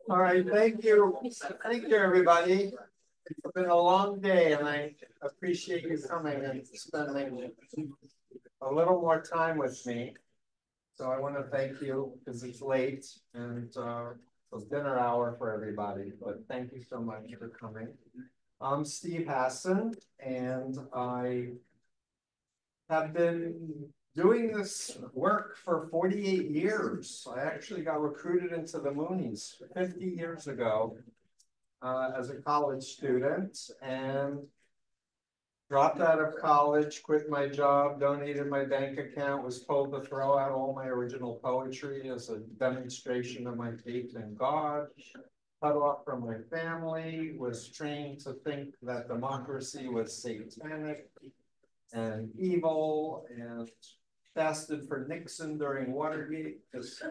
All right, thank you. Thank you, everybody. It's been a long day and I appreciate you coming and spending a little more time with me. So I want to thank you because it's late and it's dinner hour for everybody, but thank you so much for coming. I'm Steve Hassan and I have been doing this work for 48 years. I actually got recruited into the Moonies 50 years ago as a college student and dropped out of college, quit my job, donated my bank account, was told to throw out all my original poetry as a demonstration of my faith in God, cut off from my family, was trained to think that democracy was satanic and evil, and fasted for Nixon during Watergate because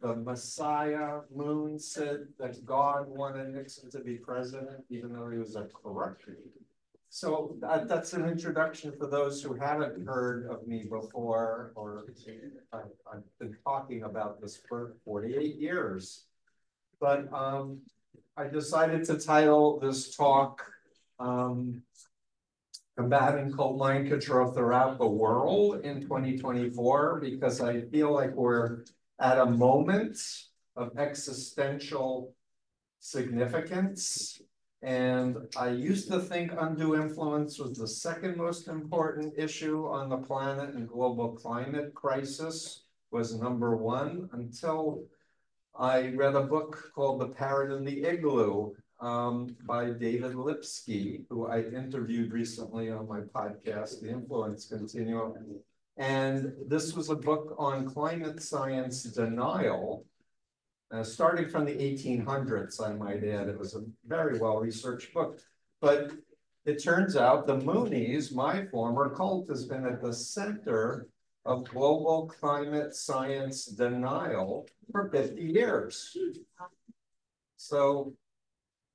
the Messiah Moon said that God wanted Nixon to be president, even though he was a corrupt. So that's an introduction for those who haven't heard of me before, or I've been talking about this for 48 years. But I decided to title this talk Combating Cult Mind Control Throughout the World in 2024, because I feel like we're at a moment of existential significance. And I used to think undue influence was the second most important issue on the planet, and global climate crisis was number one, until I read a book called The Parrot in the Igloo by David Lipsky, who I interviewed recently on my podcast, The Influence Continuum. And this was a book on climate science denial, starting from the 1800s, I might add. It was a very well-researched book. But it turns out the Moonies, my former cult, has been at the center of global climate science denial for 50 years. So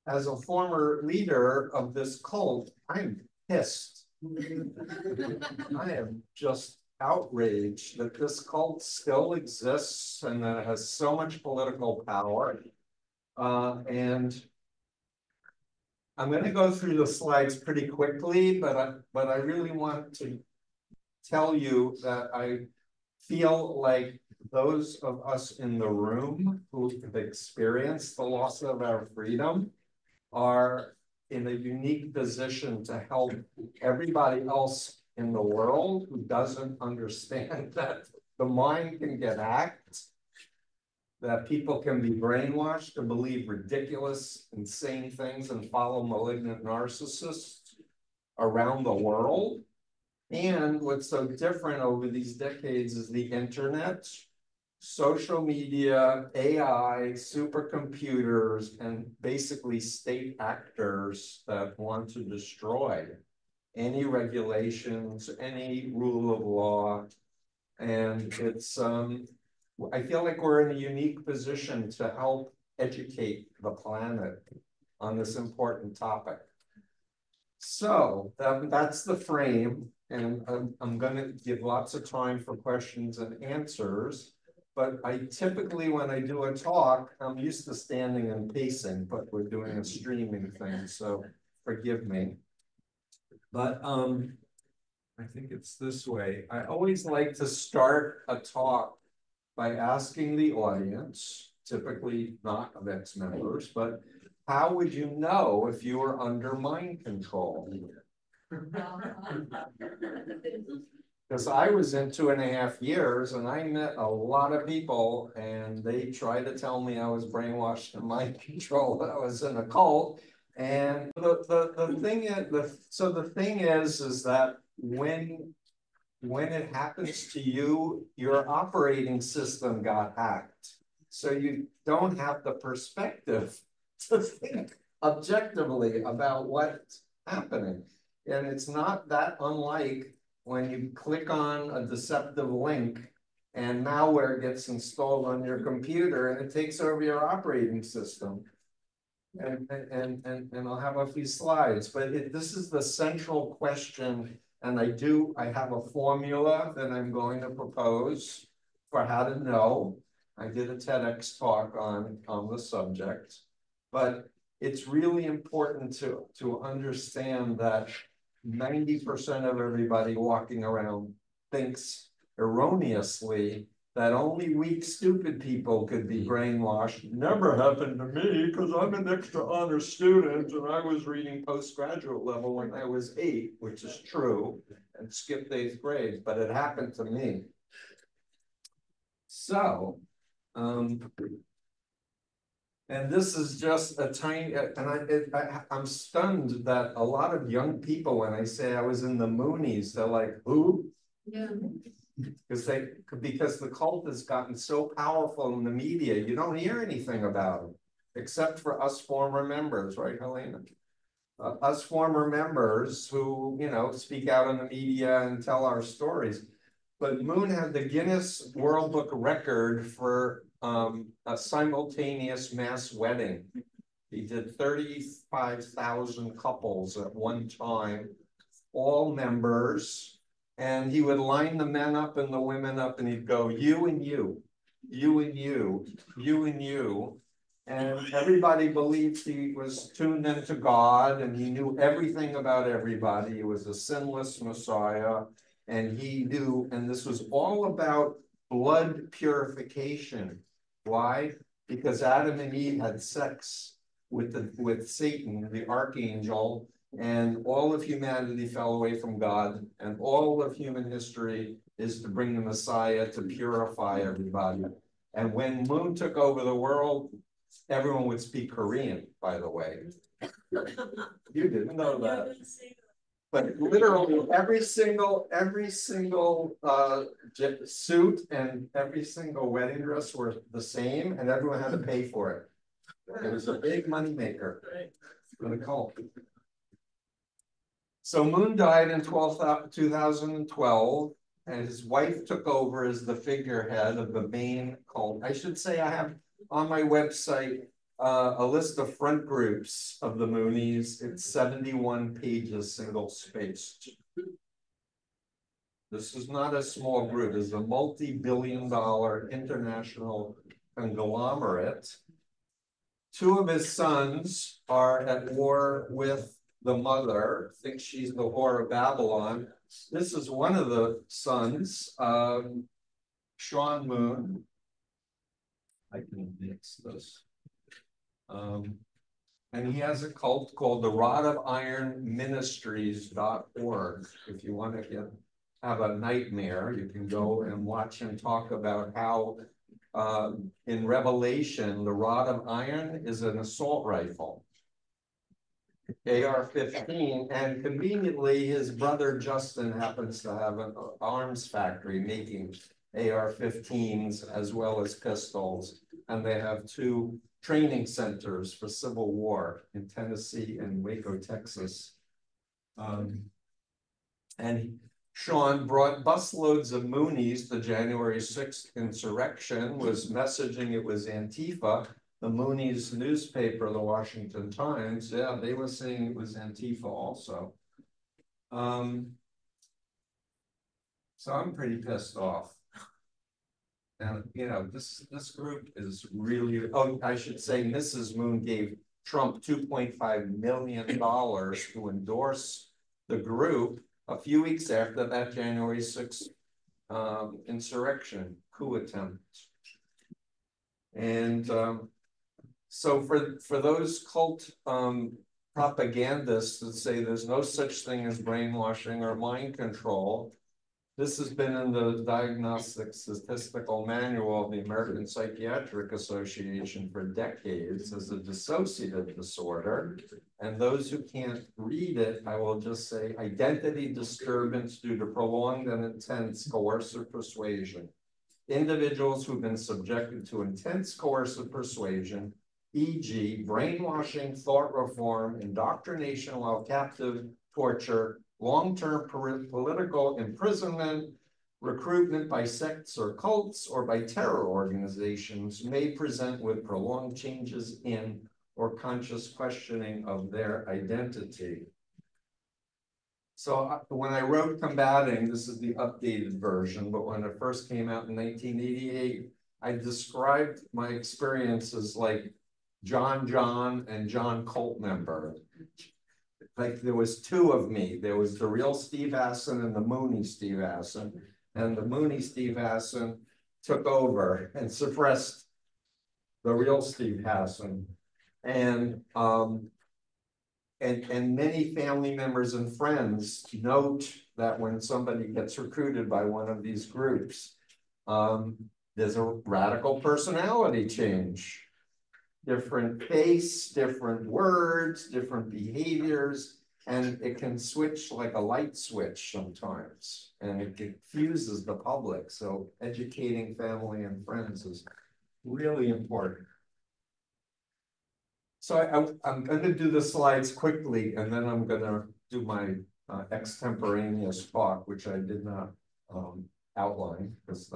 as a former leader of this cult, I'm pissed. I am just outraged that this cult still exists and that it has so much political power. And I'm going to go through the slides pretty quickly, but I really want to tell you that I feel like those of us in the room who have experienced the loss of our freedom are in a unique position to help everybody else in the world who doesn't understand that the mind can get hacked, that people can be brainwashed to believe ridiculous, insane things and follow malignant narcissists around the world. And what's so different over these decades is the internet, social media, AI, supercomputers, and basically state actors that want to destroy any regulations, any rule of law. And it's, I feel like we're in a unique position to help educate the planet on this important topic. So that's the frame, and I'm going to give lots of time for questions and answers. But I typically, when I do a talk, I'm used to standing and pacing, but we're doing a streaming thing, so forgive me. But I think it's this way. I always like to start a talk by asking the audience, typically not of ex-members, but how would you know if you were under mind control? Because I was in 2.5 years and I met a lot of people and they tried to tell me I was brainwashed and mind control, that I was in a cult. And the thing is that when it happens to you, your operating system got hacked. So you don't have the perspective to think objectively about what's happening. And it's not that unlike when you click on a deceptive link and malware gets installed on your computer and it takes over your operating system. And I'll have a few slides, but this is the central question. And I have a formula that I'm going to propose for how to know. I did a TEDx talk on the subject, but it's really important to understand that 90% of everybody walking around thinks erroneously that only weak, stupid people could be brainwashed. Never happened to me because I'm an extra honor student and I was reading postgraduate level when I was 8, which is true, and skipped 8th grade, but it happened to me. So, and this is just a tiny, and I'm stunned that a lot of young people, when I say I was in the Moonies, they're like, who? Yeah. Because the cult has gotten so powerful in the media, you don't hear anything about it, except for us former members, right, Helena? Us former members who, you know, speak out in the media and tell our stories. But Moon had the Guinness World Book record for a simultaneous mass wedding. He did 35,000 couples at one time, all members, and he would line the men up and the women up, and he'd go, you and you, you and you, you and you. And everybody believed he was tuned into God and he knew everything about everybody. He was a sinless Messiah. And he knew, and this was all about blood purification. Why? Because Adam and Eve had sex with Satan, the archangel, and all of humanity fell away from God, and all of human history is to bring the Messiah to purify everybody. And when Moon took over the world, everyone would speak Korean, by the way. You didn't know that. But literally every single suit and every single wedding dress were the same, and everyone had to pay for it. It was a big moneymaker for the cult. So Moon died in 2012, and his wife took over as the figurehead of the main cult. I should say I have on my website a list of front groups of the Moonies. It's 71 pages, single spaced. This is not a small group. It's a multi-billion-dollar international conglomerate. 2 of his sons are at war with the mother, thinks she's the whore of Babylon. This is one of the sons, Sean Moon. I can mix this. And he has a cult called the Rod of Iron Ministries.org. If you want to have a nightmare, you can go and watch him talk about how in Revelation, the Rod of Iron is an assault rifle. AR-15, and conveniently, his brother Justin happens to have an arms factory making AR-15s as well as pistols, and they have 2 training centers for Civil War in Tennessee and Waco, Texas. And Sean brought busloads of Moonies. The January 6th insurrection was messaging it was Antifa. The Moonies newspaper, the Washington Times, yeah, they were saying it was Antifa also. So I'm pretty pissed off. And, you know, this group is really, oh, I should say Mrs. Moon gave Trump $2.5 million to endorse the group a few weeks after that January 6th insurrection coup attempt. And so for those cult propagandists that say there's no such thing as brainwashing or mind control, this has been in the Diagnostic Statistical Manual of the American Psychiatric Association for decades as a dissociative disorder. And those who can't read it, I will just say identity disturbance due to prolonged and intense coercive persuasion. Individuals who've been subjected to intense coercive persuasion, e.g. brainwashing, thought reform, indoctrination while captive, torture, long-term political imprisonment, recruitment by sects or cults, or by terror organizations may present with prolonged changes in or conscious questioning of their identity. So when I wrote Combating, this is the updated version, but when it first came out in 1988, I described my experiences like John and John Coltmember. Like there was two of me. There was the real Steve Hassan and the Mooney Steve Hassan. And the Mooney Steve Hassan took over and suppressed the real Steve Hassan. And many family members and friends note that when somebody gets recruited by one of these groups, there's a radical personality change. Different face, different words, different behaviors, and it can switch like a light switch sometimes, and it confuses the public. So educating family and friends is really important. So I'm going to do the slides quickly, and then I'm going to do my extemporaneous talk, which I did not outline, because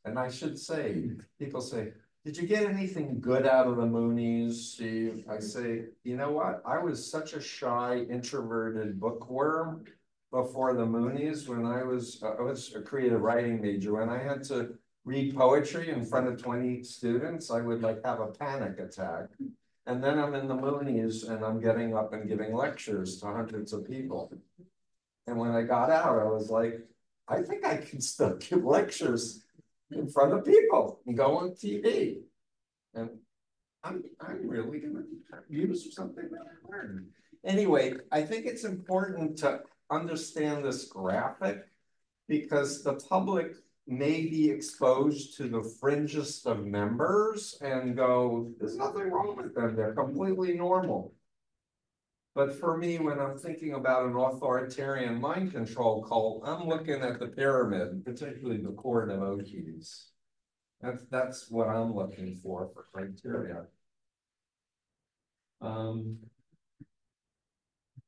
and I should say, people say, did you get anything good out of the Moonies, Steve? I say, you know what? I was such a shy, introverted bookworm before the Moonies when I was a creative writing major. When I had to read poetry in front of 20 students, I would like have a panic attack. And then I'm in the Moonies and I'm getting up and giving lectures to hundreds of people. And when I got out, I was like, I think I can still give lectures in front of people and go on TV. And I'm really gonna use something that I learned. Anyway, I think it's important to understand this graphic because the public may be exposed to the fringest of members and go, there's nothing wrong with them, they're completely normal. But for me, when I'm thinking about an authoritarian mind control cult, I'm looking at the pyramid, particularly the core devotees. That's what I'm looking for criteria.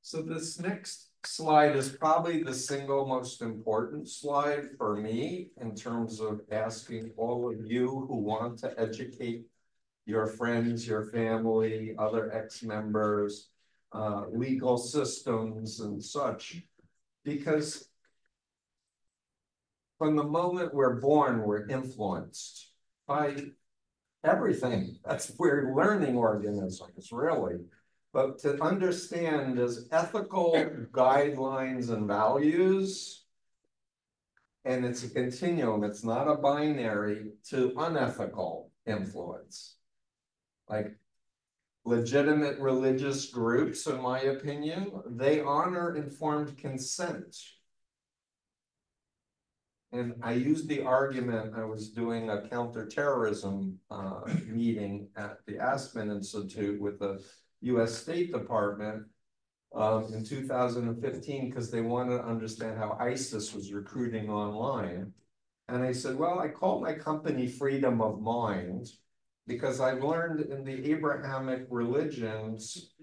So this next slide is probably the single most important slide for me in terms of asking all of you who want to educate your friends, your family, other ex-members, legal systems and such, because from the moment we're born, we're influenced by everything. We're learning organisms, really. But to understand there's ethical guidelines and values, and it's a continuum, it's not a binary, to unethical influence. Like legitimate religious groups, in my opinion, they honor informed consent. And I used the argument, I was doing a counterterrorism meeting at the Aspen Institute with the US State Department in 2015, because they wanted to understand how ISIS was recruiting online. And I said, well, I call my company Freedom of Mind, because I've learned in the Abrahamic religions,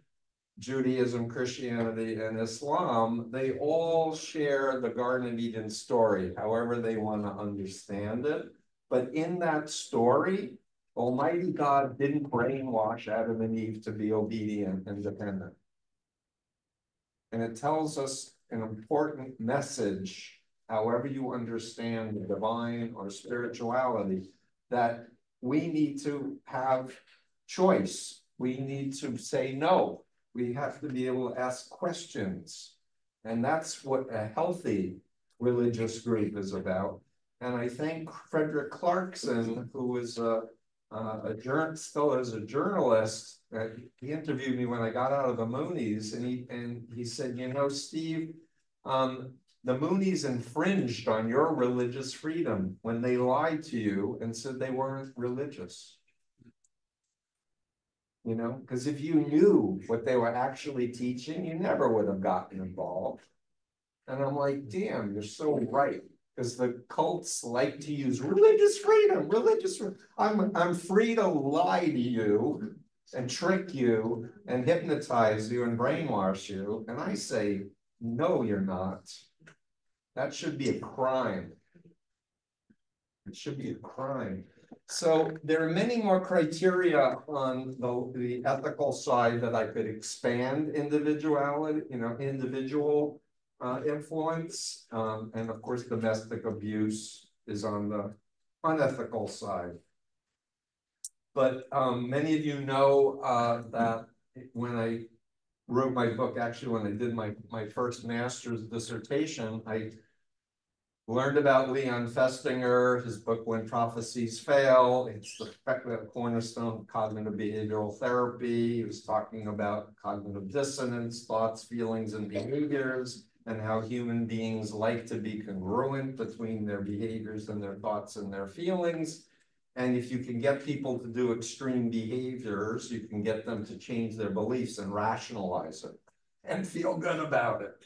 Judaism, Christianity, and Islam, they all share the Garden of Eden story, however they want to understand it. But in that story, Almighty God didn't brainwash Adam and Eve to be obedient and dependent. And it tells us an important message, however you understand the divine or spirituality, that we need to have choice. We need to say no. We have to be able to ask questions. And that's what a healthy religious group is about. And I think Frederick Clarkson, who was still is a journalist, he interviewed me when I got out of the Moonies, and he said, you know, Steve, the Moonies infringed on your religious freedom when they lied to you and said they weren't religious. You know, because if you knew what they were actually teaching, you never would have gotten involved. And I'm like, damn, you're so right. Because the cults like to use religious freedom, I'm free to lie to you and trick you and hypnotize you and brainwash you. And I say, no, you're not. That should be a crime. It should be a crime. So there are many more criteria on the ethical side that I could expand individuality, you know, individual influence. And of course, domestic abuse is on the unethical side. But many of you know that when I wrote my book, actually when I did my first master's dissertation, I learned about Leon Festinger, his book When Prophecies Fail. It's the cornerstone of cognitive behavioral therapy. He was talking about cognitive dissonance, thoughts, feelings, and behaviors, and how human beings like to be congruent between their behaviors and their thoughts and their feelings. And if you can get people to do extreme behaviors, you can get them to change their beliefs and rationalize it and feel good about it.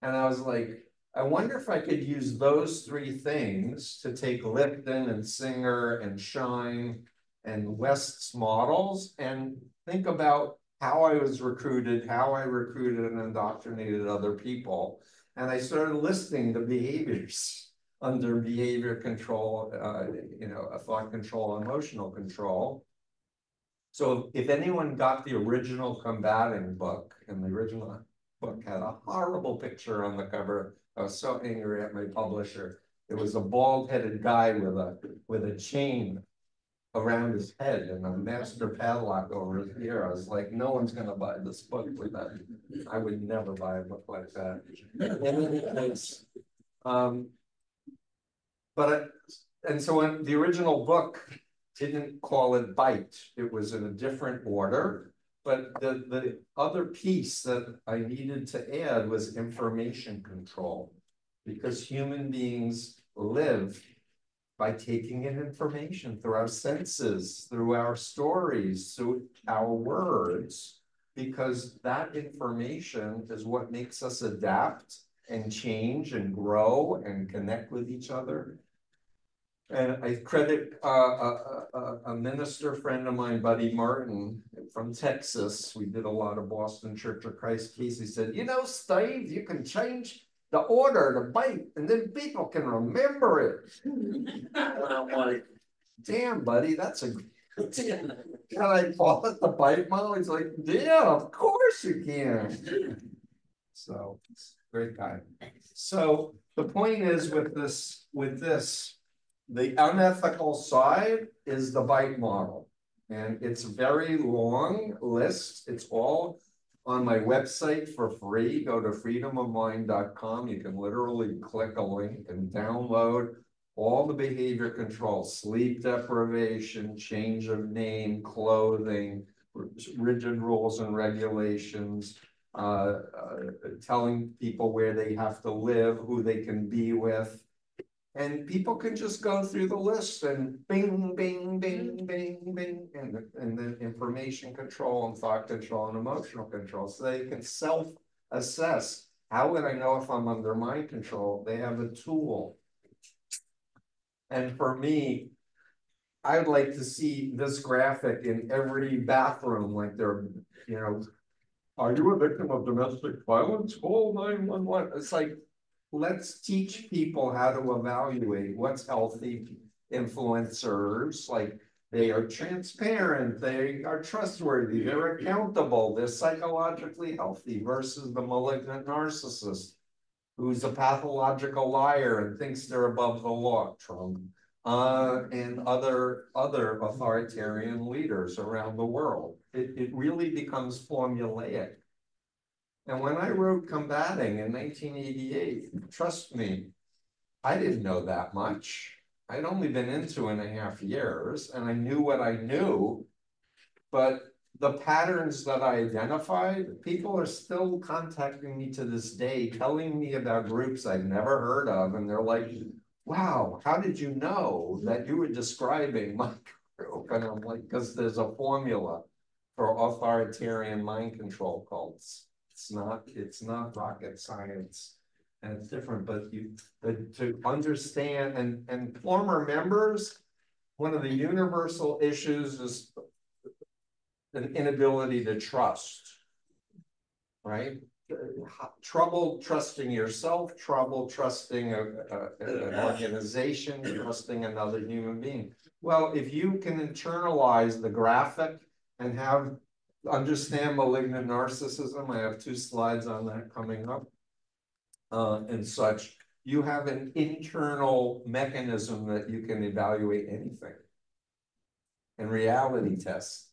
And I was like, I wonder if I could use those three things to take Lipton and Singer and Shine and West's models and think about how I was recruited, how I recruited and indoctrinated other people. And I started listing the behaviors under behavior control, thought control, emotional control. So if anyone got the original Combating book, and the original book had a horrible picture on the cover. I was so angry at my publisher. It was a bald-headed guy with a chain around his head and a master padlock over his ear. I was like, no one's gonna buy this book with that. I would never buy a book like that. And so when the original book didn't call it bite, it was in a different order. But the other piece that I needed to add was information control, because human beings live by taking in information through our senses, through our stories, through our words, because that information is what makes us adapt and change and grow and connect with each other. And I credit a minister friend of mine, Buddy Martin, from Texas. We did a lot of Boston Church of Christ cases. He said, you know, Steve, you can change the order to bite, and then people can remember it. And I'm like, damn, buddy, that's a can I call it the bite model? He's like, yeah, of course you can. So, great guy. So the point is with this, the unethical side is the bite model. And it's a very long list. It's all on my website for free. Go to freedomofmind.com. You can literally click a link and download all the behavior control, sleep deprivation, change of name, clothing, rigid rules and regulations, telling people where they have to live, who they can be with. And people can just go through the list and bing, bing, bing, bing, bing, and then information control and thought control and emotional control. So they can self-assess. How would I know if I'm under mind control? They have a tool. And for me, I'd like to see this graphic in every bathroom, like they're, you know, are you a victim of domestic violence? Call 911. It's like, let's teach people how to evaluate what's healthy influencers. Like, they are transparent, they are trustworthy, they're accountable, they're psychologically healthy, versus the malignant narcissist who's a pathological liar and thinks they're above the law, Trump, and other authoritarian leaders around the world. It really becomes formulaic. And when I wrote Combating in 1988, trust me, I didn't know that much. I'd only been in 2.5 years, and I knew what I knew, but the patterns that I identified, people are still contacting me to this day, telling me about groups I've never heard of, and they're like, wow, how did you know that you were describing my group? And I'm like, because there's a formula for authoritarian mind control cults. It's not rocket science, and it's different, but to understand, and former members, one of the universal issues is an inability to trust, right? Trouble trusting yourself, trouble trusting an organization, trusting another human being. Well, if you can internalize the graphic and understand malignant narcissism, I have 2 slides on that coming up, and such, you have an internal mechanism that you can evaluate anything. And reality tests.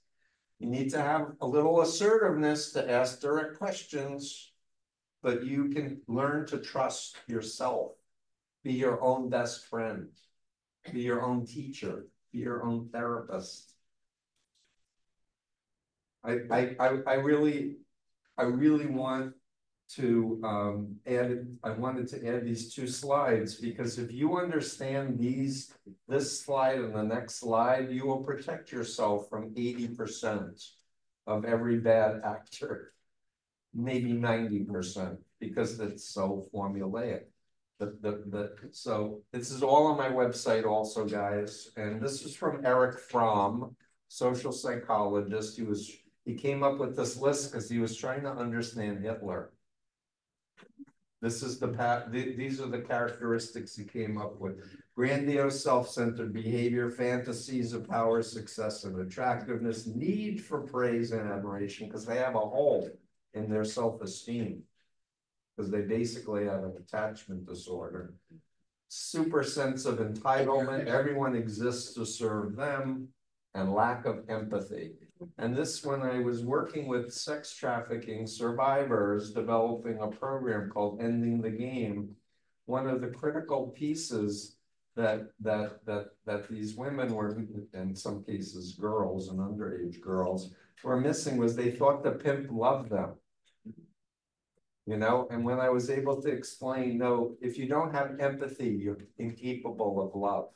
You need to have a little assertiveness to ask direct questions, but you can learn to trust yourself. Be your own best friend. Be your own teacher. Be your own therapist. I really want to I wanted to add these two slides because if you understand this slide and the next slide, you will protect yourself from 80% of every bad actor, maybe 90%, because it's so formulaic. So this is all on my website also, guys. And this is from Eric Fromm, social psychologist. He came up with this list because he was trying to understand Hitler. This is these are the characteristics he came up with. Grandiose, self-centered behavior, fantasies of power, success, and attractiveness, need for praise and admiration, because they have a hole in their self-esteem, because they basically have an attachment disorder. Super sense of entitlement, everyone exists to serve them, and lack of empathy. And this, when I was working with sex trafficking survivors, developing a program called Ending the Game, one of the critical pieces that these women were, in some cases girls and underage girls, were missing was they thought the pimp loved them. You know, and when I was able to explain, no, if you don't have empathy, you're incapable of love.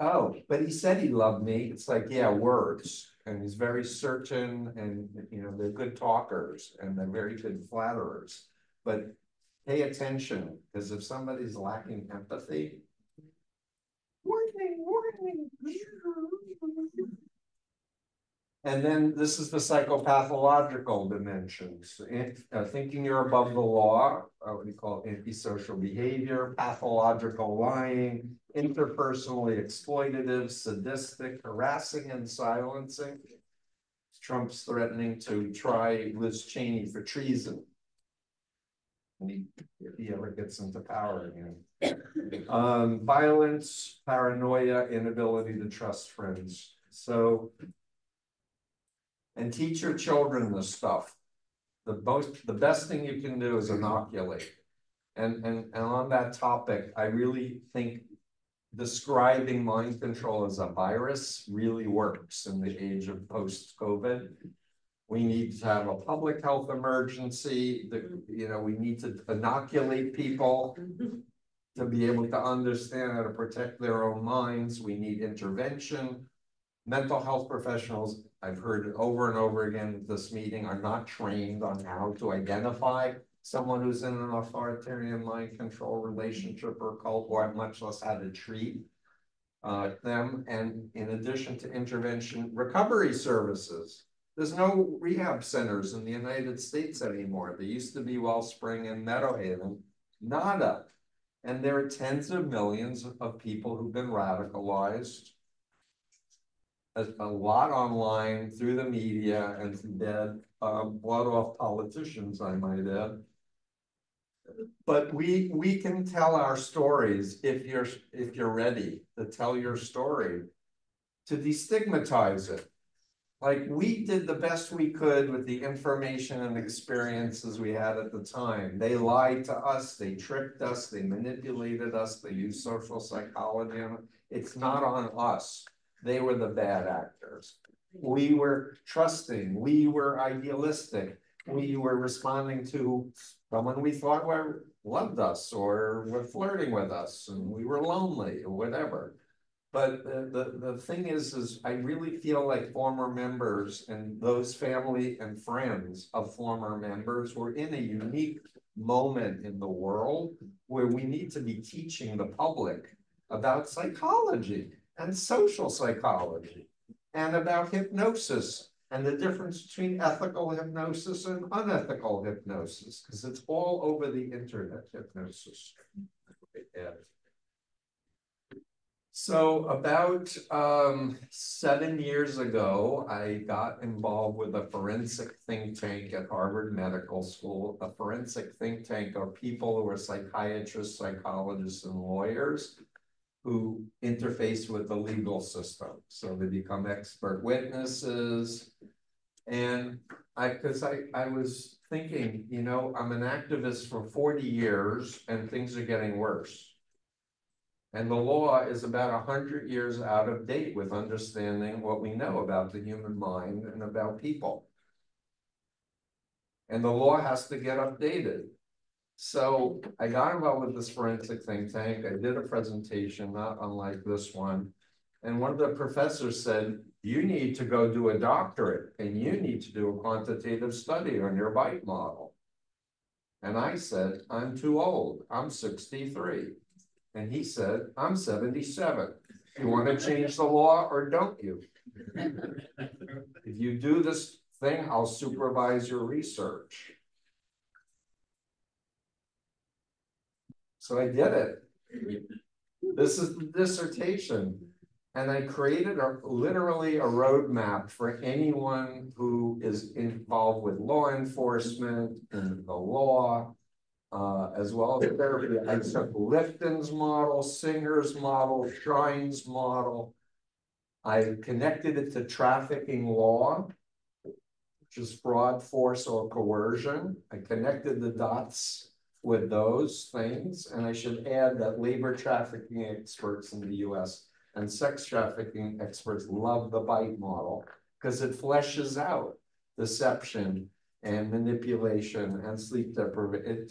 Oh, but he said he loved me. It's like, yeah, words. And he's very certain, and you know, they're good talkers and they're very good flatterers. But pay attention, because if somebody's lacking empathy, warning. And then this is the psychopathological dimensions. Thinking you're above the law, what do you call it? Antisocial behavior, pathological lying, interpersonally exploitative, sadistic, harassing and silencing. Trump's threatening to try Liz Cheney for treason. If he ever gets into power again. Violence, paranoia, inability to trust friends. So, and teach your children this stuff. The best thing you can do is inoculate. And on that topic, I really think describing mind control as a virus really works in the age of post-COVID. We need to have a public health emergency. You know, we need to inoculate people to be able to understand how to protect their own minds. We need intervention. Mental health professionals, I've heard it over and over again at this meeting, are not trained on how to identify someone who's in an authoritarian mind control relationship or cult, or much less how to treat them. And in addition to intervention, recovery services. There's no rehab centers in the United States anymore. There used to be Wellspring and Meadowhaven, nada. And there are tens of millions of people who've been radicalized, a lot online through the media and through dead, blood-off politicians, I might add. But we can tell our stories if you're ready to tell your story, to destigmatize it. Like, we did the best we could with the information and experiences we had at the time. They lied to us, they tricked us, they manipulated us, they used social psychology. It's not on us. They were the bad actors. We were trusting, we were idealistic, we were responding to someone we thought loved us or were flirting with us, and we were lonely or whatever. But the thing is I really feel like former members and those family and friends of former members were in a unique moment in the world where we need to be teaching the public about psychology and social psychology and about hypnosis and the difference between ethical hypnosis and unethical hypnosis, because it's all over the internet, hypnosis. Yeah. So about 7 years ago, I got involved with a forensic think tank at Harvard Medical School. A forensic think tank are people who are psychiatrists, psychologists, and lawyers who interface with the legal system. So they become expert witnesses. And because I was thinking, you know, I'm an activist for 40 years and things are getting worse. And the law is about 100 years out of date with understanding what we know about the human mind and about people. And the law has to get updated. So I got involved with this forensic think tank. I did a presentation, not unlike this one. And one of the professors said, you need to go do a doctorate and you need to do a quantitative study on your bite model. And I said, I'm too old. I'm 63. And he said, I'm 77. You want to change the law or don't you? If you do this thing, I'll supervise your research. So I did it. This is the dissertation. And I created literally a roadmap for anyone who is involved with law enforcement and the law, as well as therapy. I took Lifton's model, Singer's model, Schreiner's model. I connected it to trafficking law, which is fraud, force, or coercion. I connected the dots with those things. And I should add that labor trafficking experts in the US and sex trafficking experts love the bite model because it fleshes out deception and manipulation and sleep deprivation.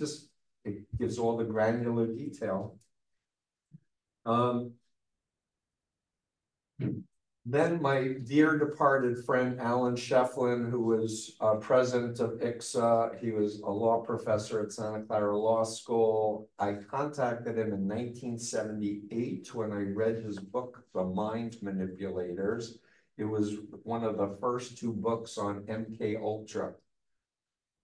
It gives all the granular detail. Then my dear departed friend, Alan Shefflin, who was president of ICSA, he was a law professor at Santa Clara Law School. I contacted him in 1978 when I read his book, The Mind Manipulators. It was one of the first 2 books on MK Ultra.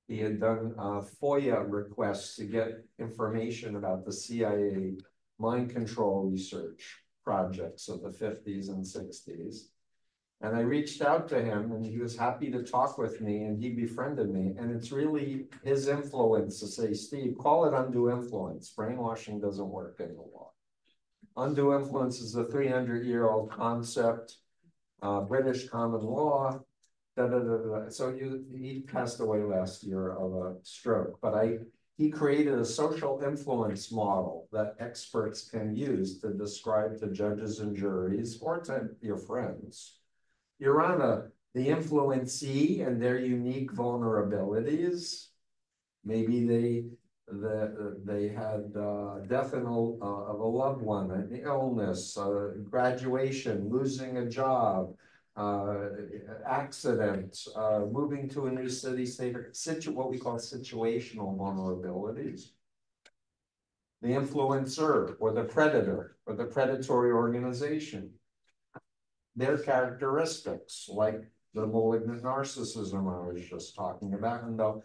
He had done FOIA requests to get information about the CIA mind control research projects of the 50s and 60s. And I reached out to him and he was happy to talk with me and he befriended me. And it's really his influence to say, Steve, call it undue influence. Brainwashing doesn't work in the law. Undue influence is a 300-year-old concept, British common law. So he passed away last year of a stroke, but he created a social influence model that experts can use to describe to judges and juries or to your friends. You're on the influencee and their unique vulnerabilities. Maybe they had death of a loved one, an illness, graduation, losing a job, accident, moving to a new city, state, what we call situational vulnerabilities. The influencer or the predator or the predatory organization. Their characteristics, like the malignant narcissism I was just talking about, and the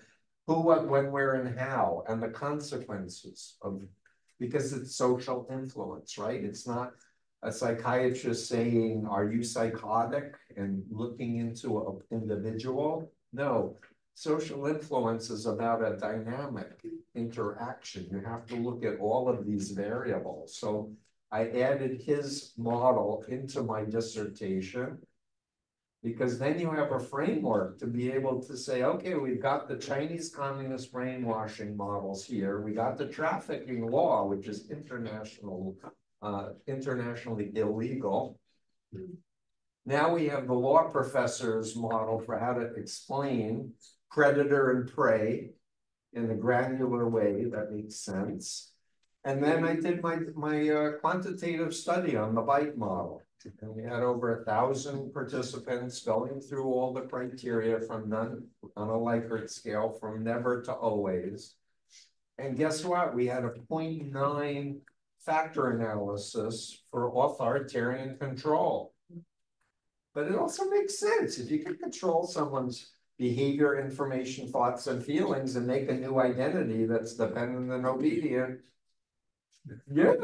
who, what, when, where, and how, and the consequences of, because it's social influence, right? It's not a psychiatrist saying, are you psychotic, and looking into an individual. No, social influence is about a dynamic interaction. You have to look at all of these variables. So I added his model into my dissertation because then you have a framework to be able to say, okay, we've got the Chinese communist brainwashing models here. We got the trafficking law, which is internationally illegal. Now we have the law professor's model for how to explain predator and prey in a granular way that makes sense. And then I did my quantitative study on the bite model. And we had over 1,000 participants going through all the criteria from none on a Likert scale from never to always. And guess what? We had a 0.9 factor analysis for authoritarian control. But it also makes sense. If you can control someone's behavior, information, thoughts, and feelings and make a new identity that's dependent and obedient, Yeah,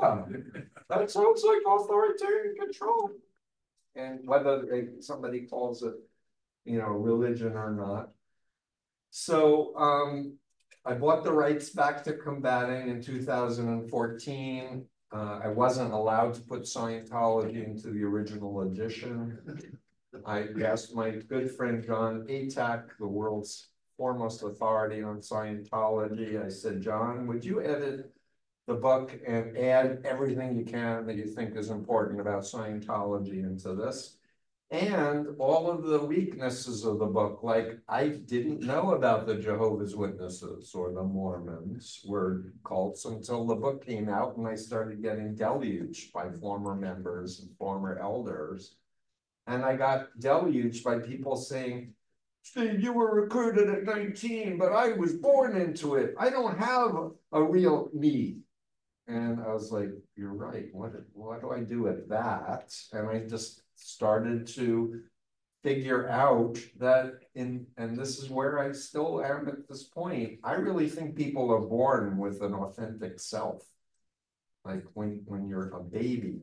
that sounds like authoritarian control. And whether somebody calls it, religion or not. So I bought the rights back to combating in 2014. I wasn't allowed to put Scientology into the original edition. I asked my good friend John Atack, the world's foremost authority on Scientology. I said, John, would you edit the book and add everything you can that you think is important about Scientology into this? And all of the weaknesses of the book, like I didn't know about the Jehovah's Witnesses or the Mormons were cults until the book came out and I started getting deluged by former members and former elders. And I got deluged by people saying, Steve, you were recruited at 19, but I was born into it. I don't have a real me. And I was like, you're right. What do I do with that? And I just started to figure out that and this is where I still am at this point. I really think people are born with an authentic self. Like when you're a baby,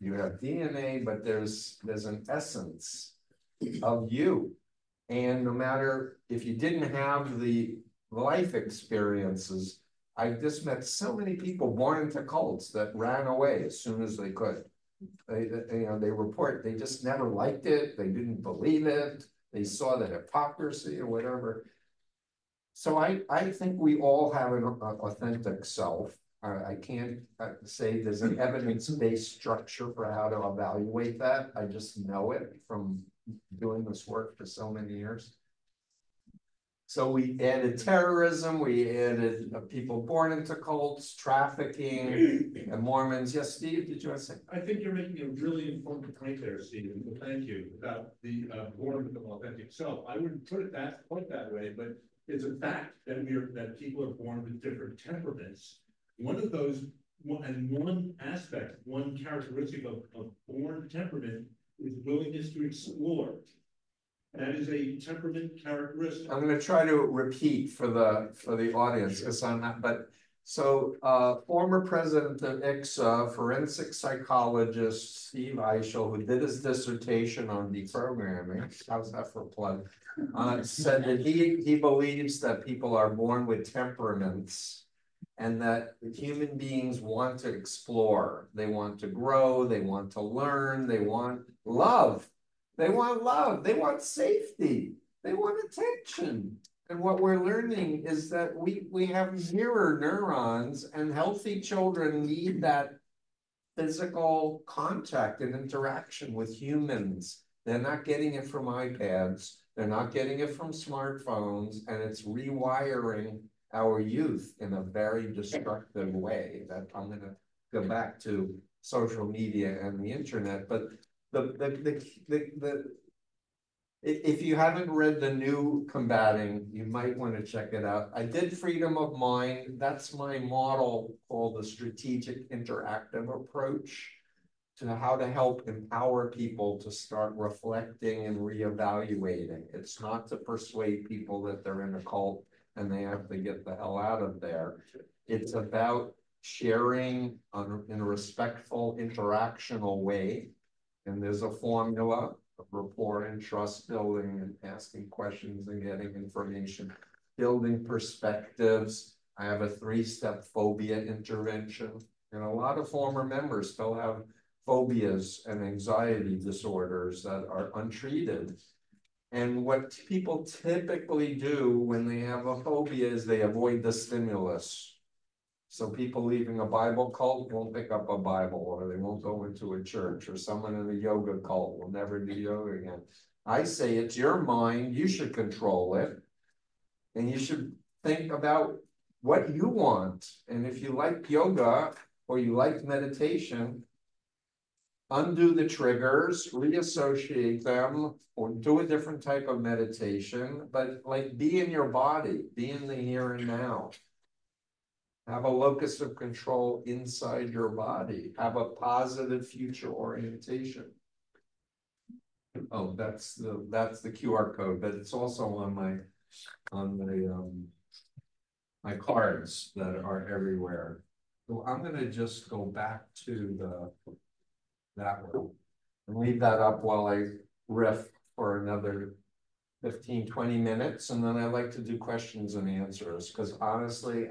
you have DNA, but there's an essence of you. And no matter if you didn't have the life experiences, I just met so many people born into cults that ran away as soon as they could. They report they just never liked it. They didn't believe it. They saw the hypocrisy or whatever. So I think we all have an authentic self. I can't say there's an evidence-based structure for how to evaluate that. I just know it from doing this work for so many years. So we added terrorism, we added people born into cults, trafficking, and Mormons. Yes, Steve, did you want to say? I think you're making a really important point there, Stephen. Well, thank you, about the born with an authentic self. I wouldn't put it that way, but it's a fact that that people are born with different temperaments. One of those, and one aspect, one characteristic of born temperament is willingness to explore. That is a temperament characteristic. I'm going to try to repeat for the audience because I'm not, but so former president of ICSA, forensic psychologist Steve Eichel, who did his dissertation on deprogramming, how's that for a plug, said that he believes that people are born with temperaments and that human beings want to explore, they want to grow, they want to learn, they want love. They want love, they want safety, they want attention. And what we're learning is that we have mirror neurons and healthy children need that physical contact and interaction with humans. They're not getting it from iPads, they're not getting it from smartphones, and it's rewiring our youth in a very destructive way that I'm gonna go back to social media and the internet, but if you haven't read the new Combating, you might want to check it out. I did Freedom of Mind. That's my model called the strategic interactive approach to how to help empower people to start reflecting and reevaluating. It's not to persuade people that they're in a cult and they have to get the hell out of there. It's about sharing in a respectful, interactional way. And there's a formula of rapport and trust building and asking questions and getting information, building perspectives. I have a 3-step phobia intervention. And a lot of former members still have phobias and anxiety disorders that are untreated. And what people typically do when they have a phobia is they avoid the stimulus. So people leaving a Bible cult won't pick up a Bible, or they won't go into a church, or someone in a yoga cult will never do yoga again. I say it's your mind, you should control it. And you should think about what you want. And if you like yoga or you like meditation, undo the triggers, reassociate them, or do a different type of meditation, but like be in your body, be in the here and now. Have a locus of control inside your body. Have a positive future orientation. Oh, that's the QR code, but it's also on my cards that are everywhere. So I'm gonna just go back to that one and leave that up while I riff for another 15, 20 minutes, and then I like to do questions and answers, because honestly,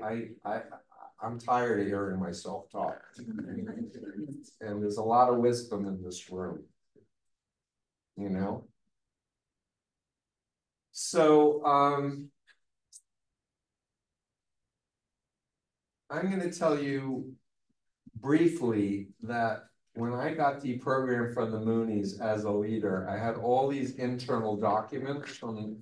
I'm tired of hearing myself talk. And there's a lot of wisdom in this room, you know? So I'm gonna tell you briefly that when I got deprogrammed from the Moonies as a leader, I had all these internal documents from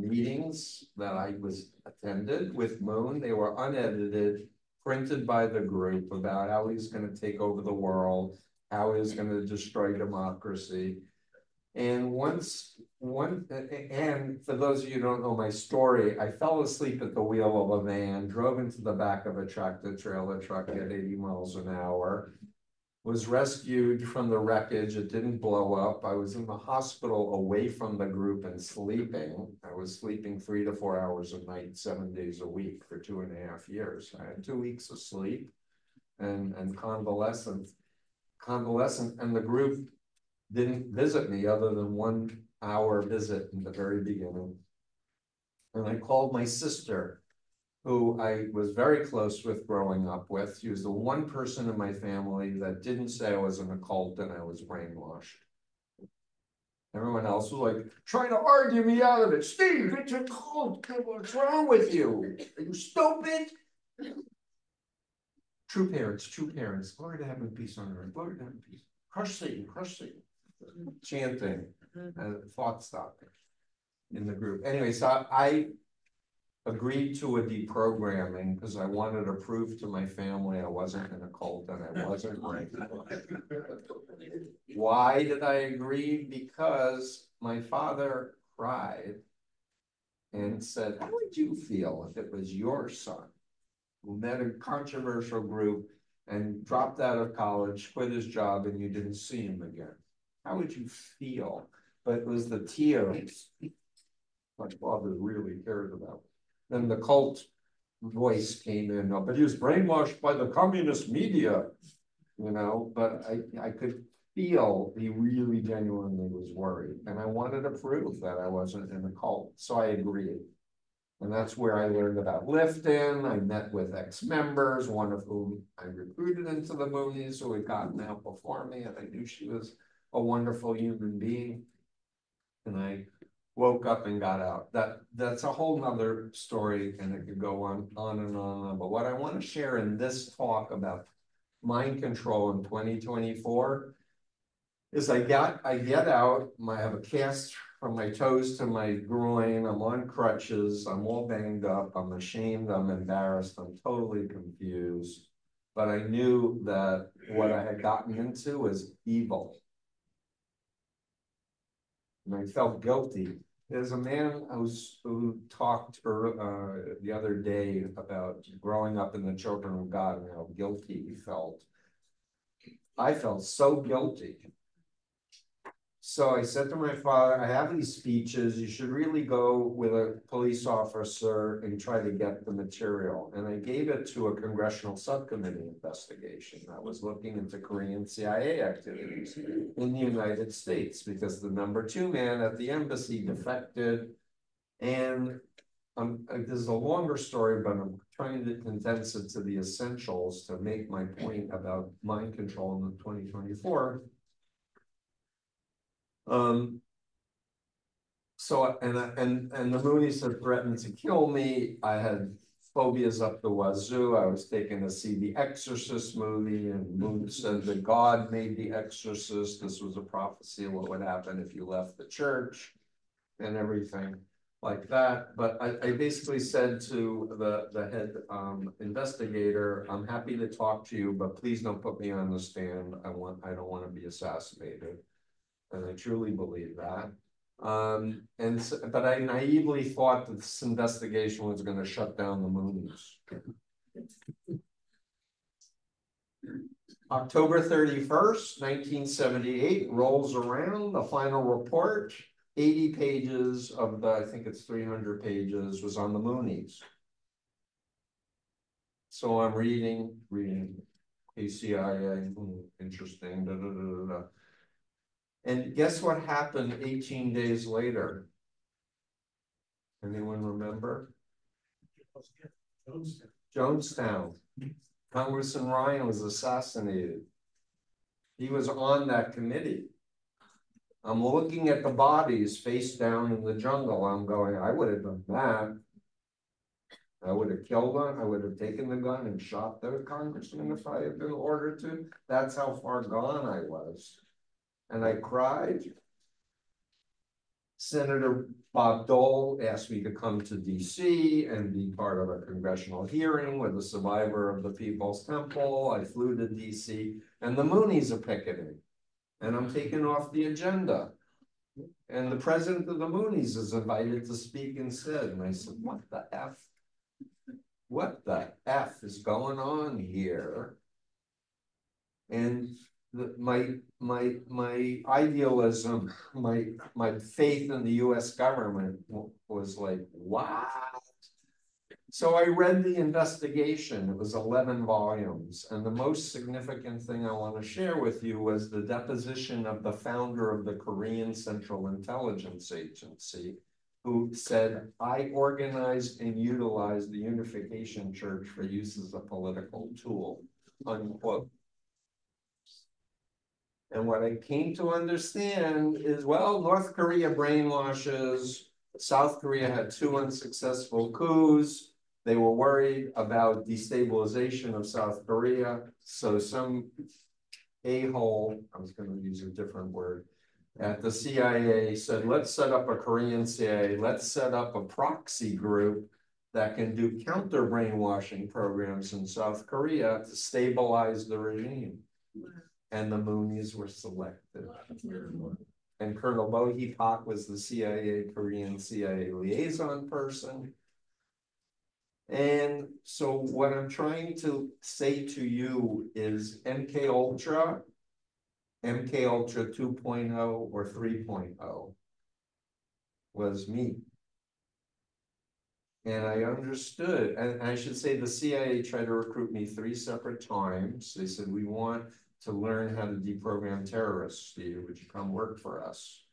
meetings that I was attended with Moon. They were unedited, printed by the group about how he's going to take over the world, how he's going to destroy democracy. And and for those of you who don't know my story, I fell asleep at the wheel of a van, drove into the back of a tractor trailer truck at 80 miles an hour, was rescued from the wreckage. It didn't blow up. I was in the hospital away from the group and sleeping. I was sleeping 3 to 4 hours a night, 7 days a week for 2.5 years. I had 2 weeks of sleep and convalescent, and the group didn't visit me other than 1 hour visit in the very beginning. And I called my sister, who I was very close with growing up with. She was the one person in my family that didn't say I was in a cult and I was brainwashed. Everyone else was like, trying to argue me out of it. Steve, it's a cult. What's wrong with you? Are you stupid? True parents. Glory to heaven, peace on earth. Glory to heaven, peace. Crush Satan, crush Satan. Chanting, thought stopping in the group. Anyway, so I agreed to a deprogramming because I wanted to prove to my family I wasn't in a cult and I wasn't right. Why did I agree? Because my father cried and said, how would you feel if it was your son who met a controversial group and dropped out of college, quit his job, and you didn't see him again? How would you feel? But it was the tears my father really cared about. Then the cult voice came in, but he was brainwashed by the communist media, you know, but I could feel he really genuinely was worried. And I wanted to prove that I wasn't in a cult. So I agreed. And that's where I learned about Lifton. I met with ex-members, one of whom I recruited into the Moonies, who had gotten out before me, and I knew she was a wonderful human being. And I woke up and got out. That's a whole nother story, and it could go on and on. But what I want to share in this talk about mind control in 2024 is I get out, I have a cast from my toes to my groin, I'm on crutches, I'm all banged up, I'm ashamed, I'm embarrassed, I'm totally confused. But I knew that what I had gotten into was evil. And I felt guilty. There's a man who talked the other day about growing up in the children of God and how guilty he felt. I felt so guilty. So I said to my father, I have these speeches, you should really go with a police officer and try to get the material. And I gave it to a congressional subcommittee investigation that was looking into Korean CIA activities in the United States, because the #2 man at the embassy defected. And this is a longer story, but I'm trying to condense it to the essentials to make my point about mind control in 2024. So and the Moonies had threatened to kill me. I had phobias up the wazoo. I was taken to see The Exorcist movie, and Moon said that God made The Exorcist. This was a prophecy of what would happen if you left the church and everything like that. But I basically said to the head investigator, I'm happy to talk to you, but please don't put me on the stand. I don't want to be assassinated. And I truly believe that. But I naively thought that this investigation was going to shut down the Moonies. October 31st, 1978 rolls around. The final report, 80 pages of the, I think it's 300 pages, was on the Moonies. So I'm reading ACIA, interesting, And guess what happened 18 days later? Anyone remember? Jonestown. Congressman Ryan was assassinated. He was on that committee. I'm looking at the bodies face down in the jungle. I'm going, I would have done that. I would have killed them. I would have taken the gun and shot the congressman if I had been ordered to. That's how far gone I was. And I cried. Senator Bob Dole asked me to come to DC and be part of a congressional hearing with a survivor of the People's Temple. I flew to DC and the Moonies are picketing. And I'm taken off the agenda. And the president of the Moonies is invited to speak instead. And I said, what the F? What the F is going on here? And my idealism, my faith in the US government was like, what? So I read the investigation. It was 11 volumes. And the most significant thing I want to share with you was the deposition of the founder of the Korean Central Intelligence Agency, who said, I organized and utilized the Unification Church for use as a political tool, unquote. And what I came to understand is, well, North Korea brainwashes, South Korea had 2 unsuccessful coups. They were worried about destabilization of South Korea. So some a-hole, I was going to use a different word, at the CIA said, let's set up a Korean CIA, let's set up a proxy group that can do counter brainwashing programs in South Korea to stabilize the regime. And the Moonies were selected. And Colonel Bo Hee-pak was the CIA, Korean CIA liaison person. And so what I'm trying to say to you is MK Ultra 2.0 or 3.0 was me. And I understood, and I should say the CIA tried to recruit me 3 separate times. They said, we want to learn how to deprogram terrorists, Steve, would you come work for us?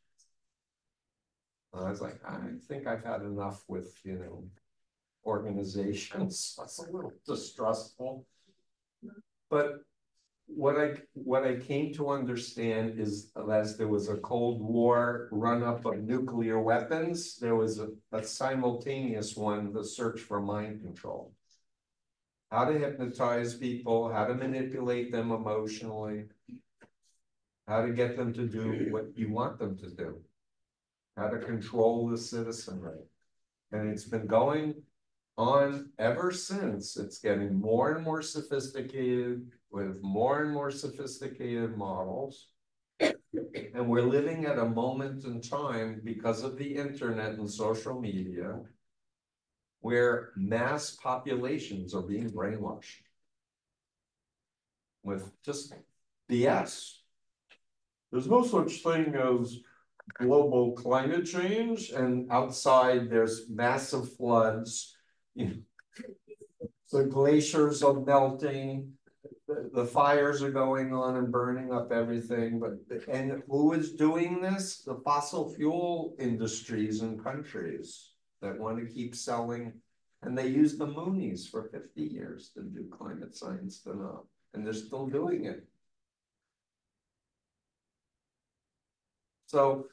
And I was like, I think I've had enough with, organizations. That's a little distrustful. But what I came to understand is as there was a Cold War run-up of nuclear weapons, there was a simultaneous one, the search for mind control. How to hypnotize people, how to manipulate them emotionally, how to get them to do what you want them to do, how to control the citizenry. And it's been going on ever since. It's getting more and more sophisticated with more and more sophisticated models. And we're living at a moment in time because of the internet and social media where mass populations are being brainwashed with just BS. There's no such thing as global climate change, and outside there's massive floods. The glaciers are melting, the fires are going on and burning up everything. And who is doing this? The fossil fuel industries and countries that want to keep selling. And they use the Moonies for 50 years to do climate science denial, and they're still doing it. So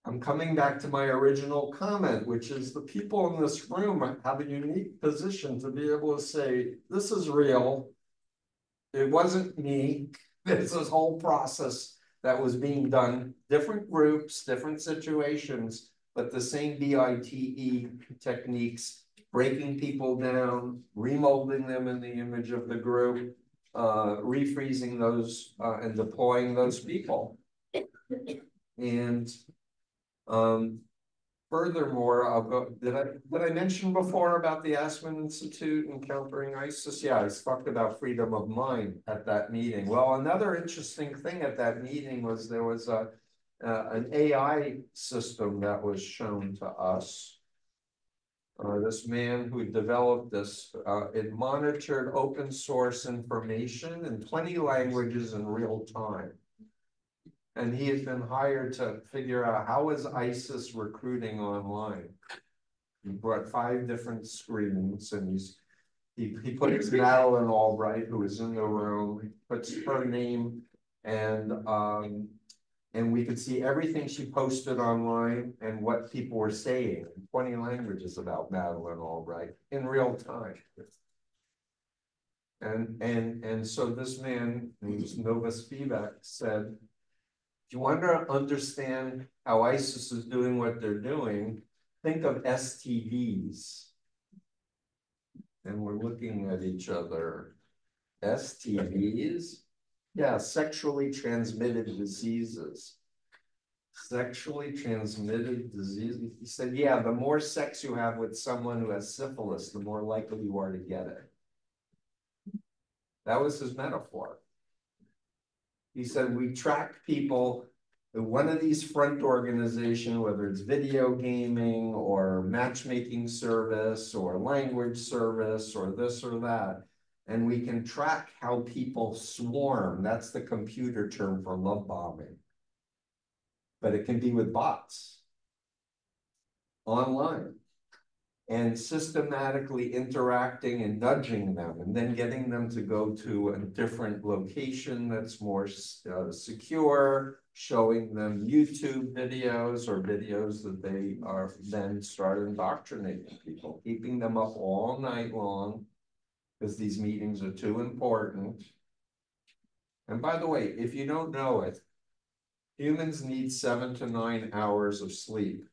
I'm coming back to my original comment, which is the people in this room have a unique position to be able to say, this is real. It wasn't me. There's this whole process that was being done, different groups, different situations, but the same BITE techniques, breaking people down, remolding them in the image of the group, refreezing those and deploying those people. And furthermore, I'll go, did I mention before about the Aspen Institute and countering ISIS? Yeah, I talked about freedom of mind at that meeting. Well, another interesting thing at that meeting was there was an AI system that was shown to us This man who developed this, it monitored open source information in 20 languages in real time. And he has been hired to figure out how is ISIS recruiting online. He brought 5 different screens, and he puts Madeleine Albright, who is in the room, he puts her name, and we could see everything she posted online and what people were saying in 20 languages about Madeleine Albright in real time. And so this man, who's Nova Spivak, said, if you want to understand how ISIS is doing what they're doing, think of STDs. And we're looking at each other. STDs? Yeah, sexually transmitted diseases. Sexually transmitted diseases. He said, yeah, the more sex you have with someone who has syphilis, the more likely you are to get it. That was his metaphor. He said, we track people, one of these front organizations, whether it's video gaming or matchmaking service or language service or this or that, and we can track how people swarm. That's the computer term for love bombing. But it can be with bots online and systematically interacting and nudging them and then getting them to go to a different location that's more secure, showing them YouTube videos or videos that they are then start indoctrinating people, keeping them up all night long because these meetings are too important. And by the way, if you don't know it, humans need 7 to 9 hours of sleep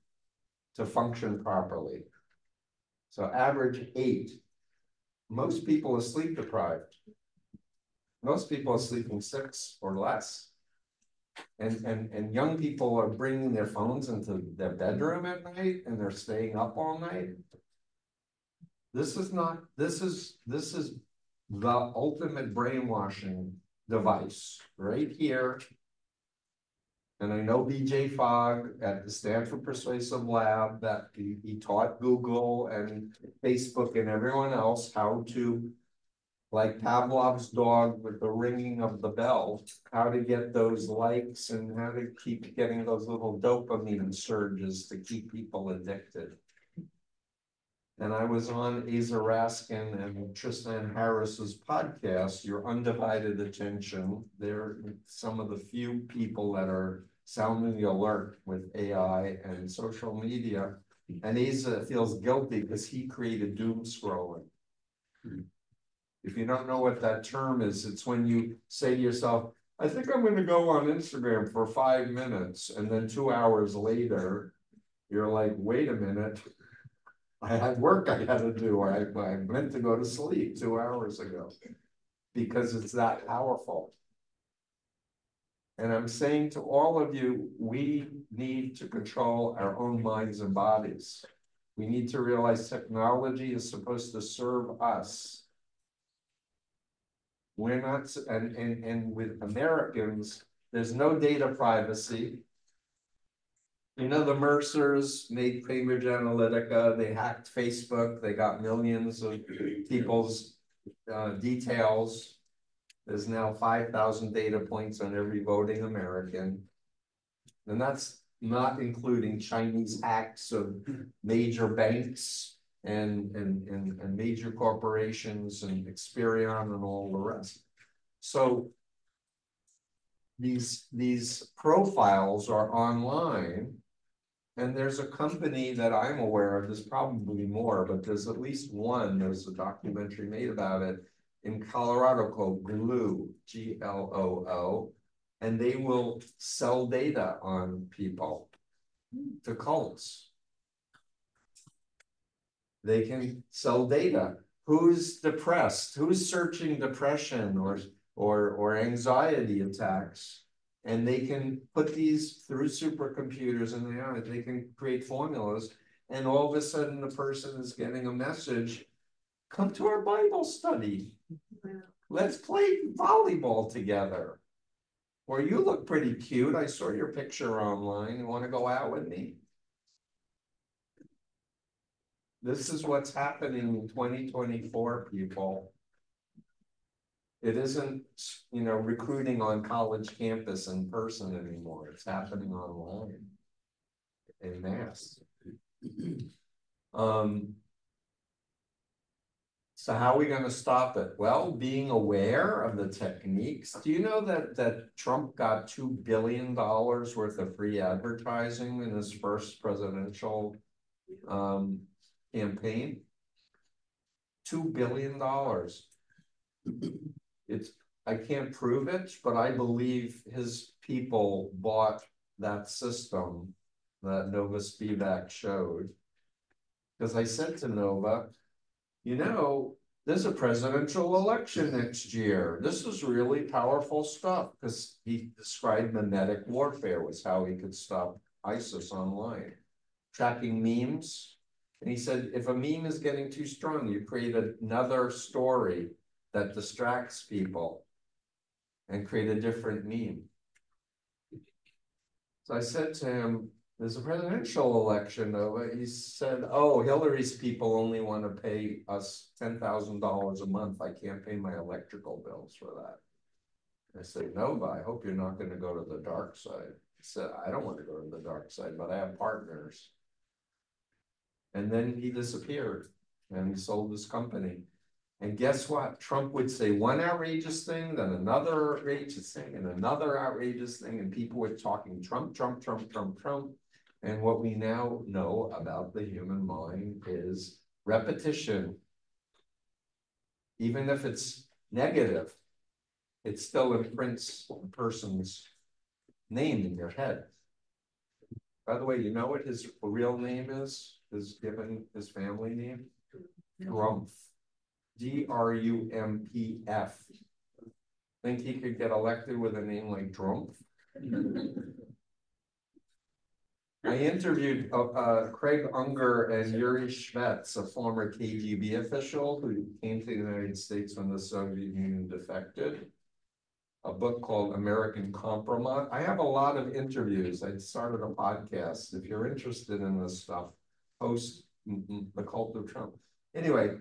to function properly. So average 8. Most people are sleep deprived. Most people are sleeping 6 or less. And young people are bringing their phones into their bedroom at night and they're staying up all night. This is the ultimate brainwashing device right here. And I know BJ Fogg at the Stanford Persuasive Lab that he taught Google and Facebook and everyone else how to, like Pavlov's dog with the ringing of the bell, how to get those likes and how to keep getting those little dopamine surges to keep people addicted. And I was on Asa Raskin and Tristan Harris's podcast, Your Undivided Attention. They're some of the few people that are sounding the alert with AI and social media. And Asa feels guilty because he created doom scrolling. If you don't know what that term is, it's when you say to yourself, I think I'm going to go on Instagram for 5 minutes. And then 2 hours later, you're like, wait a minute. I had work I had to do. I meant to go to sleep 2 hours ago because it's that powerful. And I'm saying to all of you, we need to control our own minds and bodies. We need to realize technology is supposed to serve us. We're not, and with Americans, there's no data privacy. You know, the Mercers made Cambridge Analytica, they hacked Facebook, they got millions of people's details. There's now 5,000 data points on every voting American. And that's not including Chinese hacks of major banks and major corporations and Experian and all the rest. So these profiles are online. And there's a company that I'm aware of, there's probably more, but there's at least one, there's a documentary made about it in Colorado called Gloo, Gloo, and they will sell data on people to cults. They can sell data. Who's depressed? Who's searching depression or anxiety attacks? And they can put these through supercomputers and they can create formulas. And all of a sudden the person is getting a message, come to our Bible study. Let's play volleyball together. Or you look pretty cute. I saw your picture online. You want to go out with me? This is what's happening in 2024, people. It isn't, recruiting on college campus in person anymore. It's happening online en masse. So how are we going to stop it? Well, being aware of the techniques. Do you know that Trump got $2 billion worth of free advertising in his first presidential campaign? $2 billion. I can't prove it, but I believe his people bought that system that Nova Spivak showed. Because I said to Nova, there's a presidential election next year. This is really powerful stuff, because he described mimetic warfare was how he could stop ISIS online. Tracking memes. And he said, if a meme is getting too strong, you create another story that distracts people and create a different meme. So I said to him, there's a presidential election, Nova. He said, oh, Hillary's people only want to pay us $10,000 a month. I can't pay my electrical bills for that. I said, Nova, I hope you're not going to go to the dark side. He said, I don't want to go to the dark side, but I have partners. And then he disappeared and he sold his company. And guess what? Trump would say one outrageous thing, then another outrageous thing, and another outrageous thing, and people were talking Trump, Trump, Trump, Trump, Trump. And what we now know about the human mind is repetition. Even if it's negative, it still imprints a person's name in your head. By the way, you know what his real name is? His family name? Grumpf. Drumpf. Think he could get elected with a name like Drumpf? I interviewed Craig Unger and Yuri Shvets, a former KGB official who came to the United States when the Soviet Union defected. A book called American Compromise. I have a lot of interviews. I started a podcast. If you're interested in this stuff, post The Cult of Trump. Anyway,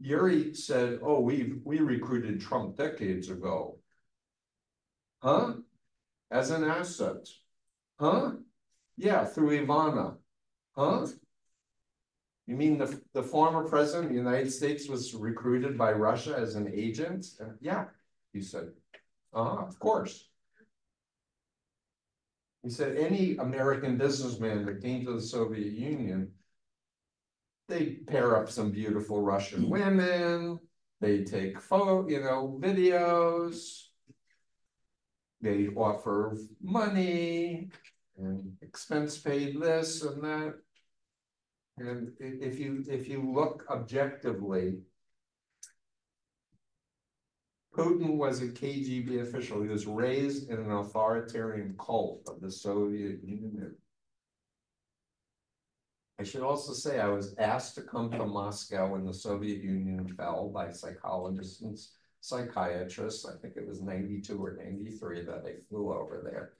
Yuri said, oh, we recruited Trump decades ago. Huh? As an asset. Huh? Yeah, through Ivana. Huh? You mean the former president of the United States was recruited by Russia as an agent? Yeah, he said. Of course. He said any American businessman that came to the Soviet Union, they pair up some beautiful Russian women, they take videos, they offer money and expense paid this and that. And if you look objectively, Putin was a KGB official. He was raised in an authoritarian cult of the Soviet Union. I should also say I was asked to come to Moscow when the Soviet Union fell by psychologists and psychiatrists. I think it was 92 or 93 that they flew over there.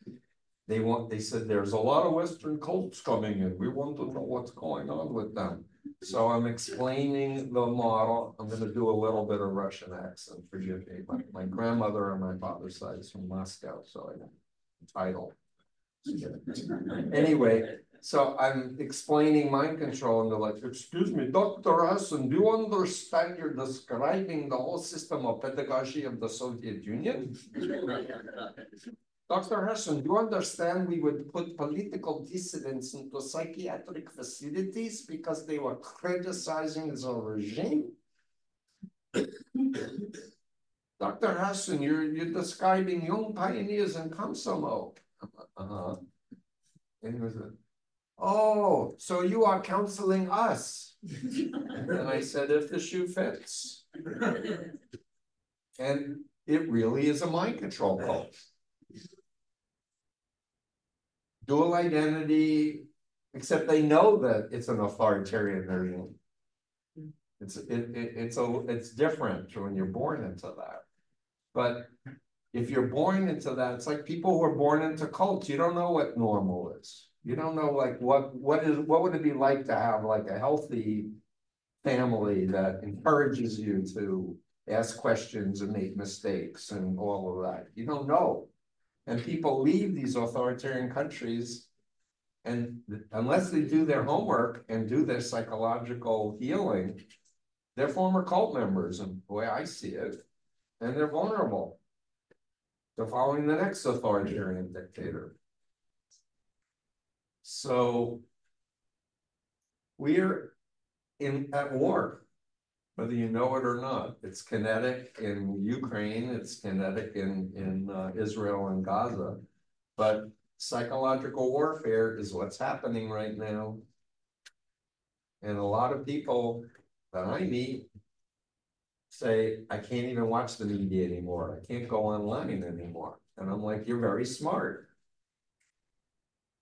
They said there's a lot of Western cults coming in. We want to know what's going on with them. So I'm explaining the model. I'm going to do a little bit of Russian accent, forgive me. My grandmother on my father's side is from Moscow, so I know the title. Anyway, so I'm explaining mind control, and they're like, excuse me, Dr. Hassan, do you understand you're describing the whole system of pedagogy of the Soviet Union? Dr. Hassan, do you understand we would put political dissidents into psychiatric facilities because they were criticizing the regime? Dr. Hassan, you're describing young pioneers in Komsomol. And he was like, oh, so you are counseling us? And I said, if the shoe fits. And it really is a mind control cult. Dual identity, except they know that it's an authoritarian regime. It's different when you're born into that. But if you're born into that, it's like people who are born into cults. You don't know what normal is. You don't know like what would it be like to have like a healthy family that encourages you to ask questions and make mistakes and all of that. You don't know. And people leave these authoritarian countries, and unless they do their homework and do their psychological healing, they're former cult members, and the way I see it, and they're vulnerable. They're following the next authoritarian dictator. So we're at war, whether you know it or not. It's kinetic in Ukraine, it's kinetic in Israel and Gaza, but psychological warfare is what's happening right now. And a lot of people that I meet say, I can't even watch the media anymore. I can't go online anymore. And I'm like, you're very smart.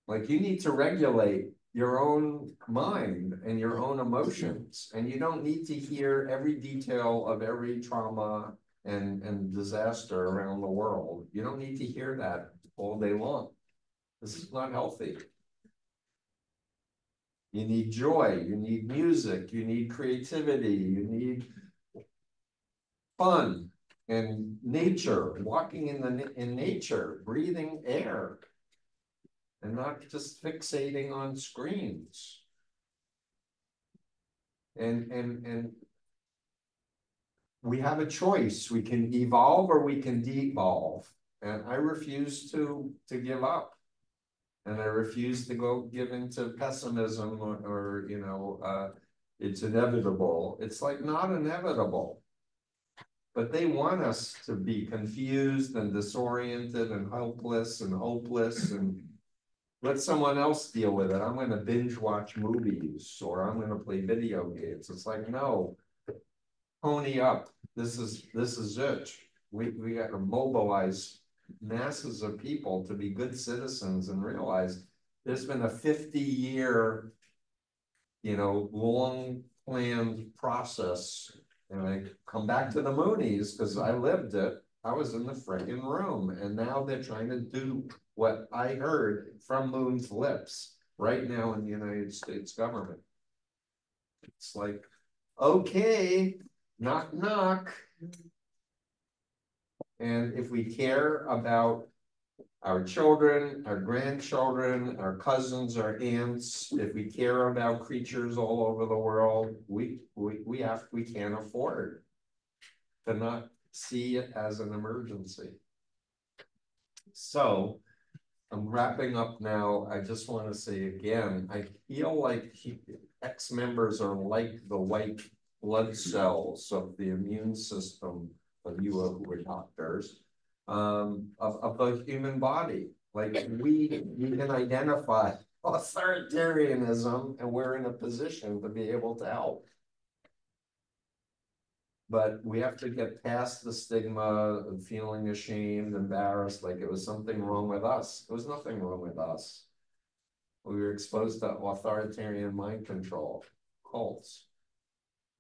Like, you need to regulate your own mind and your own emotions. And you don't need to hear every detail of every trauma and disaster around the world. You don't need to hear that all day long. This is not healthy. You need joy, you need music, you need creativity, you need fun and nature, walking in nature, breathing air, and not just fixating on screens. And we have a choice. We can evolve or we can devolve. And I refuse to give up. And I refuse to go give into pessimism or you know, it's inevitable. It's like not inevitable. But they want us to be confused and disoriented and helpless and hopeless and let someone else deal with it. I'm going to binge watch movies or I'm going to play video games. It's like, no, pony up. This is it. We got to mobilize masses of people to be good citizens and realize there's been a 50-year, you know, long planned process. And I come back to the Moonies because I lived it. I was in the freaking room, and now they're trying to do what I heard from Moon's lips right now in the United States government. It's like, okay, knock, knock. And if we care about our children, our grandchildren, our cousins, our aunts, if we care about creatures all over the world, we can't afford to not see it as an emergency. So I'm wrapping up now. I just want to say again, I feel like ex-members are like the white blood cells of the immune system of you who are doctors, of the human body. Like we can identify authoritarianism and we're in a position to be able to help. But we have to get past the stigma of feeling ashamed, embarrassed, like it was something wrong with us. There was nothing wrong with us. We were exposed to authoritarian mind control, cults.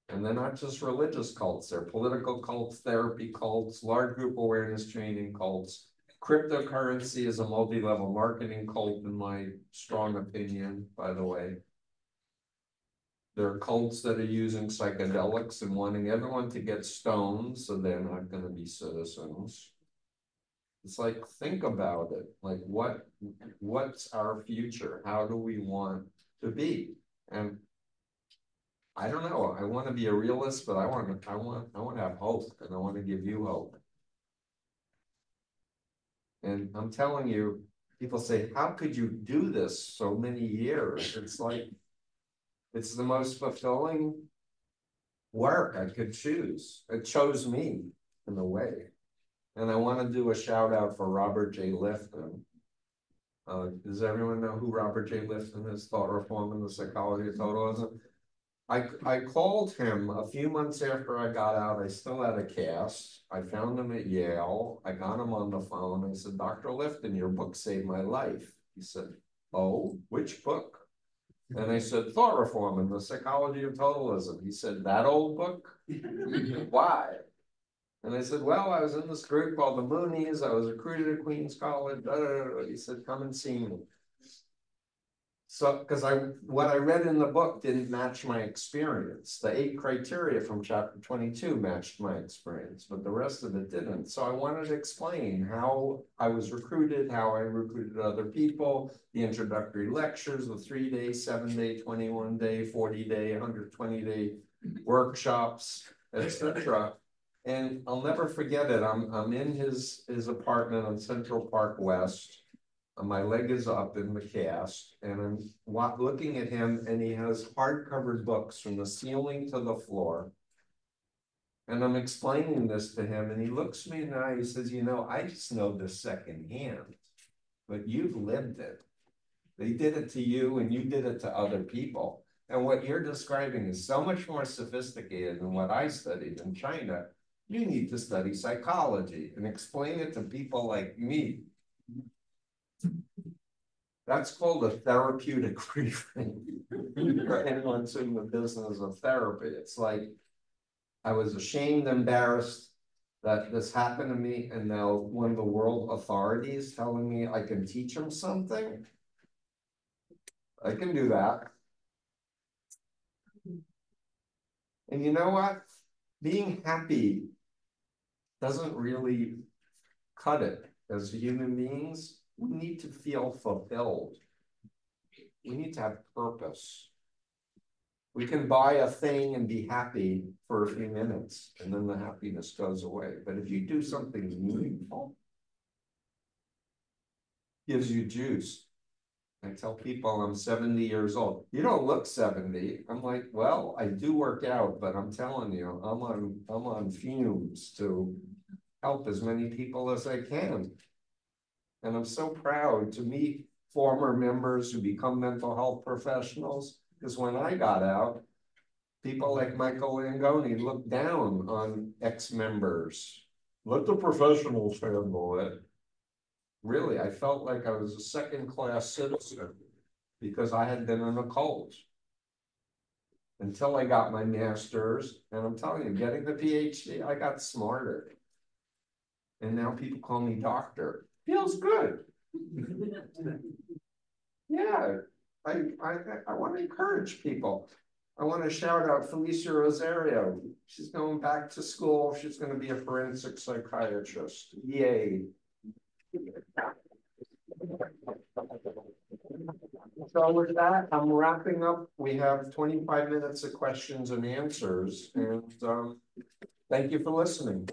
And they're not just religious cults, they're political cults, therapy cults, large group awareness training cults. Cryptocurrency is a multi-level marketing cult, in my strong opinion, by the way. There are cults that are using psychedelics and wanting everyone to get stoned, so they're not going to be citizens. It's like, think about it. Like, what's our future? How do we want to be? And I don't know. I want to be a realist, but I want to have hope, and I want to give you hope. And I'm telling you, people say, how could you do this so many years? It's like, it's the most fulfilling work I could choose. It chose me in a way. And I want to do a shout out for Robert J. Lifton. Does everyone know who Robert J. Lifton is? Thought Reform and the Psychology of Totalism. I called him a few months after I got out. I still had a cast. I found him at Yale. I got him on the phone. I said, Dr. Lifton, your book saved my life. He said, oh, which book? And I said, Thought Reform and the Psychology of Totalism. He said, that old book? Why? And I said, well, I was in this group called the Moonies. I was recruited at Queens College. He said, come and see me. So, because what I read in the book didn't match my experience. The 8 criteria from chapter 22 matched my experience, but the rest of it didn't. So I wanted to explain how I was recruited, how I recruited other people, the introductory lectures, the 3-day, 7-day, 21-day, 40-day, 120-day workshops, etc. And I'll never forget it. I'm in his apartment on Central Park West. My leg is up in the cast, and I'm looking at him, and he has hardcover books from the ceiling to the floor. And I'm explaining this to him, and he looks me in the eye. He says, "You know, I just know this secondhand, but you've lived it. They did it to you, and you did it to other people. And what you're describing is so much more sophisticated than what I studied in China. You need to study psychology and explain it to people like me." That's called a therapeutic briefing. For anyone who's in the business of therapy, it's like, I was ashamed, embarrassed that this happened to me, and now one of the world authorities telling me I can teach them something. I can do that. And you know what? Being happy doesn't really cut it. As human beings, we need to feel fulfilled. We need to have purpose. We can buy a thing and be happy for a few minutes, and then the happiness goes away. But if you do something meaningful, gives you juice. I tell people I'm 70 years old. You don't look 70. I'm like, well, I do work out, but I'm telling you, I'm on fumes to help as many people as I can. And I'm so proud to meet former members who become mental health professionals, because when I got out, people like Michael Langoni looked down on ex-members. Let the professionals handle it. Really, I felt like I was a second-class citizen because I had been in a cult until I got my master's. And I'm telling you, getting the PhD, I got smarter. And now people call me doctor. Feels good. Yeah, I want to encourage people. I want to shout out Felicia Rosario. She's going back to school. She's going to be a forensic psychiatrist. Yay. So with that, I'm wrapping up. We have 25 minutes of questions and answers. And thank you for listening.